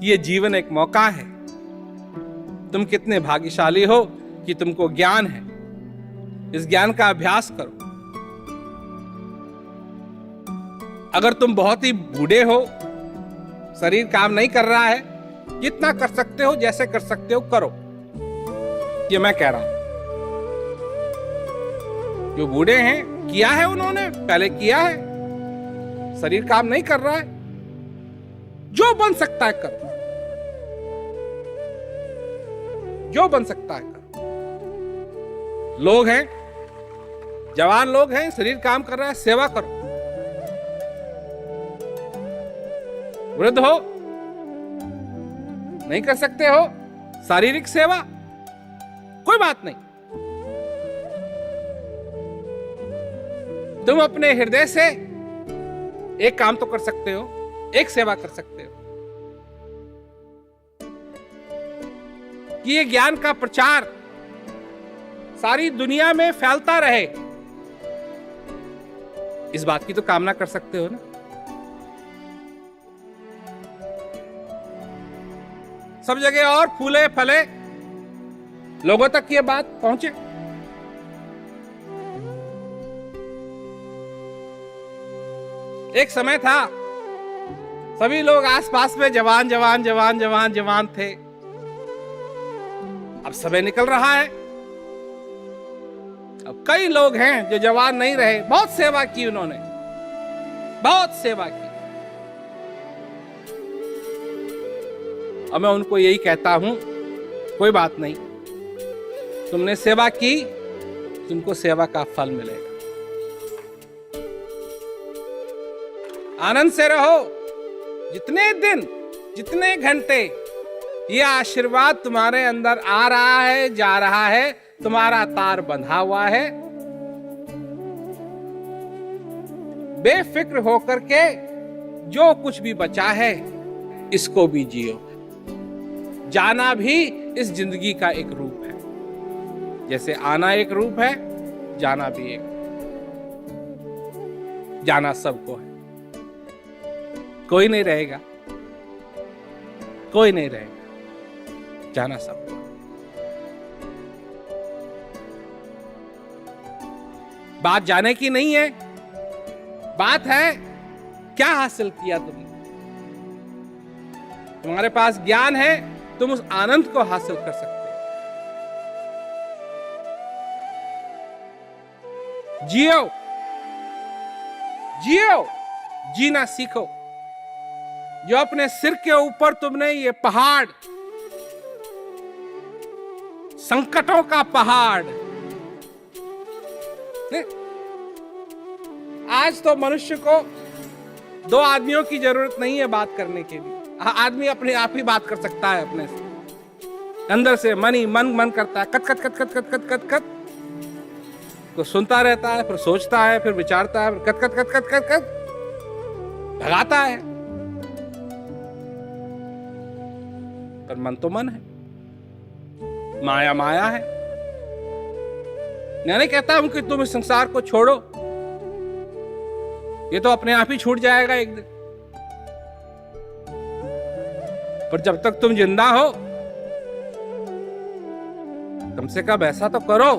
ये जीवन एक मौका है। तुम कितने भाग्यशाली हो कि तुमको ज्ञान है। इस ज्ञान का अभ्यास करो। अगर तुम बहुत ही बूढ़े हो, शरीर काम नहीं कर रहा है, जितना कर सकते हो, जैसे कर सकते हो करो। ये मैं कह रहा हूं। जो बूढ़े हैं, किया है उन्होंने, पहले किया है, शरीर काम नहीं कर रहा है, जो बन सकता है करो, जो बन सकता है करो। लोग हैं, जवान लोग हैं, शरीर काम कर रहा है, सेवा करो। वृद्ध हो, नहीं कर सकते हो शारीरिक सेवा, कोई बात नहीं। तुम अपने हृदय से एक काम तो कर सकते हो, एक सेवा कर सकते हो कि ये ज्ञान का प्रचार सारी दुनिया में फैलता रहे। इस बात की तो कामना कर सकते हो ना। सब जगह और फूले फले, लोगों तक ये बात पहुंचे। एक समय था, सभी लोग आसपास में जवान जवान जवान जवान जवान थे। अब समय निकल रहा है, अब कई लोग हैं जो जवान नहीं रहे। बहुत सेवा की उन्होंने, बहुत सेवा की। और मैं उनको यही कहता हूं, कोई बात नहीं, तुमने सेवा की, तुमको सेवा का फल मिलेगा। आनंद से रहो। जितने दिन, जितने घंटे ये आशीर्वाद तुम्हारे अंदर आ रहा है, जा रहा है, तुम्हारा तार बंधा हुआ है, बेफिक्र होकर के जो कुछ भी बचा है इसको भी जियो। जाना भी इस जिंदगी का एक रूप है। जैसे आना एक रूप है, जाना भी एक। जाना सबको है, कोई नहीं रहेगा, कोई नहीं रहेगा, जाना सबको। बात जाने की नहीं है, बात है क्या हासिल किया तुमने। तुम्हारे पास ज्ञान है, तुम उस आनंद को हासिल कर सकते हो। जियो, जियो, जीना सीखो। जो अपने सिर के ऊपर तुमने ये पहाड़, संकटों का पहाड़, आज तो मनुष्य को दो आदमियों की जरूरत नहीं है बात करने के लिए। आदमी अपने आप ही बात कर सकता है अपने से, अंदर से मन ही मन करता है, कत कत कत कत कत कत कत कत, तो सुनता रहता है, फिर सोचता है, फिर विचारता है, फिर कत कत कत कत कत कत भगाता है। पर मन तो मन है, माया माया है। मैं नहीं कहता हूं कि तुम इस संसार को छोड़ो, ये तो अपने आप ही छूट जाएगा एक दिन। पर जब तक तुम जिंदा हो, कम से कम ऐसा तो करो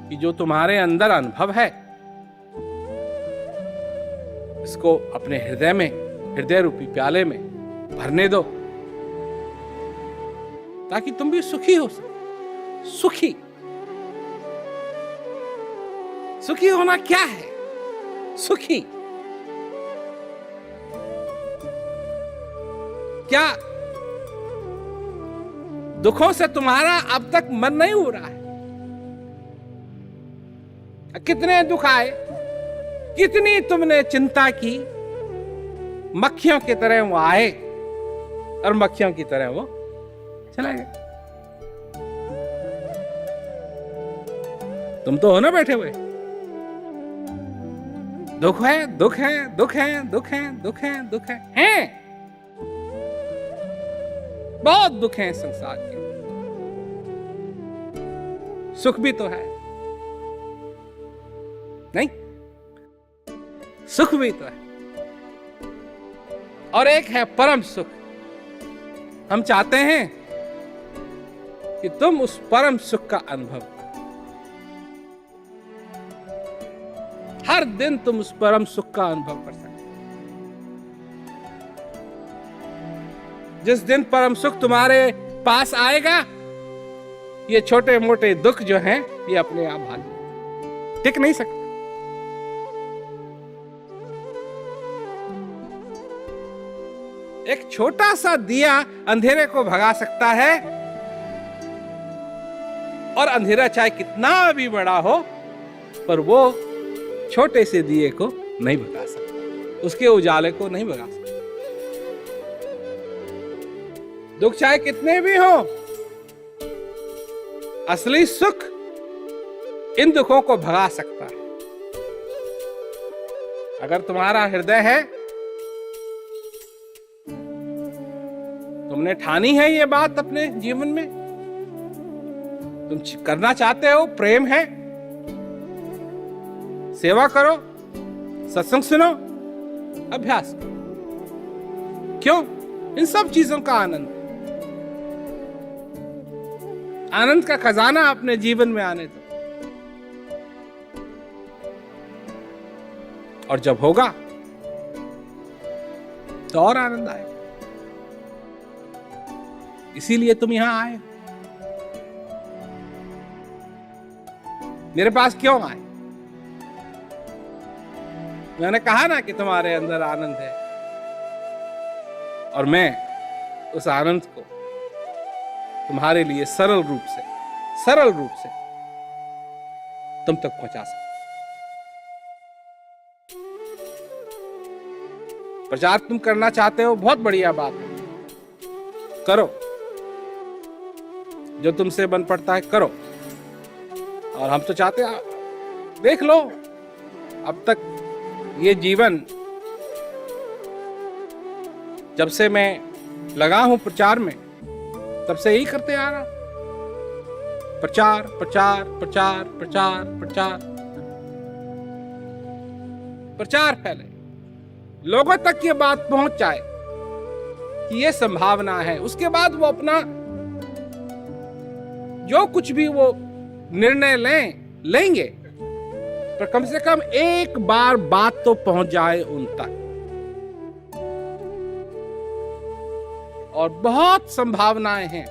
कि जो तुम्हारे अंदर अनुभव है, इसको अपने हृदय में, हृदय रूपी प्याले में भरने दो, ताकि तुम भी सुखी हो सको। सुखी, सुखी होना क्या है? सुखी क्या दुखों से तुम्हारा अब तक मन नहीं हो रहा है? कितने दुख आए, कितनी तुमने चिंता की, मक्खियों की तरह वो आए और मक्खियों की तरह वो चला गया। तुम तो हो ना बैठे हुए। दुख है, दुख है, दुख है, दुख है, दुख है, दुख है, बहुत दुख है संसार के। सुख भी तो है, नहीं? सुख भी तो है, और एक है परम सुख, हम चाहते हैं कि तुम उस परम सुख का अनुभव करो। हर दिन तुम उस परम सुख का अनुभव कर सकते। जिस दिन परम सुख तुम्हारे पास आएगा, ये छोटे मोटे दुख जो हैं, ये अपने आप भाग टिक नहीं सकते। एक छोटा सा दिया अंधेरे को भगा सकता है, और अंधेरा चाहे कितना भी बड़ा हो, पर वो छोटे से दिए को नहीं भगा सकता, उसके उजाले को नहीं भगा सकता। दुख चाहे कितने भी हो, असली सुख इन दुखों को भगा सकता है। अगर तुम्हारा हृदय है, तुमने ठानी है ये बात अपने जीवन में, तुम करना चाहते हो, प्रेम है, सेवा करो, सत्संग सुनो, अभ्यास करो। क्यों? इन सब चीजों का आनंद, आनंद का खजाना अपने जीवन में आने दो, और जब होगा तो और आनंद आएगा। इसीलिए तुम यहां आए। मेरे पास क्यों आए? मैंने कहा ना कि तुम्हारे अंदर आनंद है, और मैं उस आनंद को तुम्हारे लिए सरल रूप से तुम तक पहुंचा सकता। प्रचार तुम करना चाहते हो, बहुत बढ़िया बात है, करो। जो तुमसे बन पड़ता है करो। और हम तो चाहते हैं, देख लो, अब तक ये जीवन, जब से मैं लगा हूं प्रचार में, तब से यही करते आ रहा। प्रचार प्रचार प्रचार प्रचार प्रचार प्रचार फैले, लोगों तक ये बात पहुंच जाए कि ये संभावना है। उसके बाद वो अपना जो कुछ भी वो निर्णय लेंगे, पर कम से कम एक बार बात तो पहुंच जाए उन तक। और बहुत संभावनाएं हैं,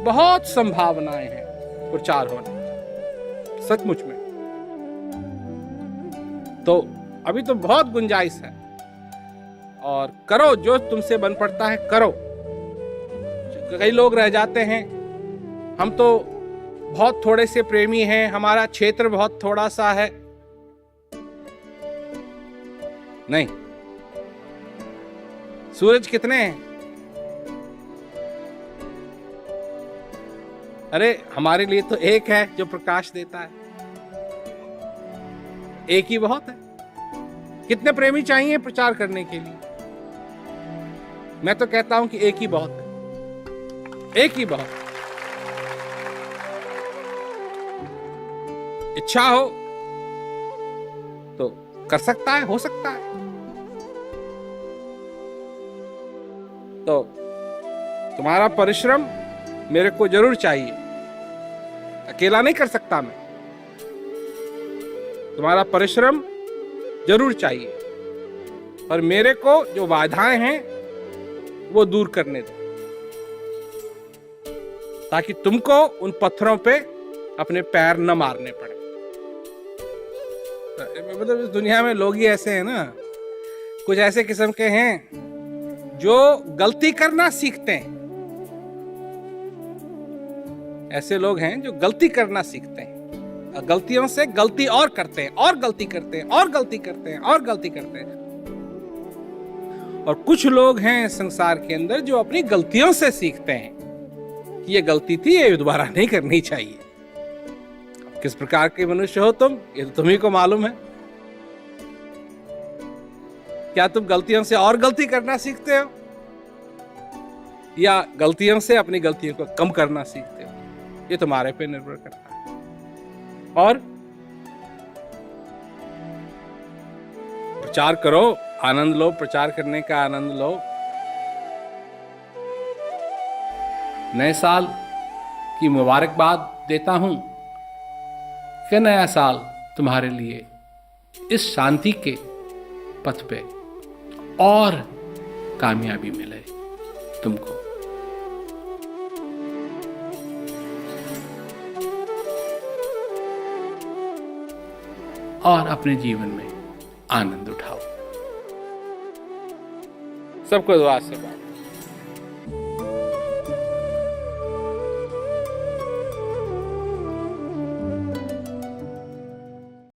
बहुत संभावनाएं हैं प्रचार होने, सचमुच में। तो अभी तो बहुत गुंजाइश है, और करो जो तुमसे बन पड़ता है, करो। कई लोग रह जाते हैं, हम तो बहुत थोड़े से प्रेमी हैं, हमारा क्षेत्र बहुत थोड़ा सा है। नहीं, सूरज कितने हैं? अरे हमारे लिए तो एक है जो प्रकाश देता है, एक ही बहुत है। कितने प्रेमी चाहिए प्रचार करने के लिए? मैं तो कहता हूं कि एक ही बहुत है, एक ही बहुत है। इच्छा हो तो कर सकता है, हो सकता है। तो तुम्हारा परिश्रम मेरे को जरूर चाहिए, अकेला नहीं कर सकता मैं। तुम्हारा परिश्रम जरूर चाहिए, पर मेरे को जो बाधाएं हैं वो दूर करने दो, ताकि तुमको उन पत्थरों पे अपने पैर न मारने पड़े। मतलब इस दुनिया में लोग ही ऐसे हैं ना, कुछ ऐसे किस्म के हैं जो गलती करना सीखते हैं। ऐसे लोग हैं जो गलती करना सीखते हैं, और गलतियों से गलती और करते हैं, और गलती करते हैं, और गलती करते हैं, और गलती करते हैं। और कुछ लोग हैं संसार के अंदर जो अपनी गलतियों से सीखते हैं कि ये गलती थी, ये दोबारा नहीं करनी चाहिए। किस प्रकार के मनुष्य हो तुम, ये तो तुम्ही को मालूम है। क्या तुम गलतियों से और गलती करना सीखते हो, या गलतियों से अपनी गलतियों को कम करना सीखते हो? ये तुम्हारे पे निर्भर करता है। और प्रचार करो, आनंद लो, प्रचार करने का आनंद लो। नए साल की मुबारकबाद देता हूं कि नया साल तुम्हारे लिए इस शांति के पथ पे और कामयाबी मिले तुमको। और अपने जीवन में आनंद उठाओ। सबको दुआ से बात।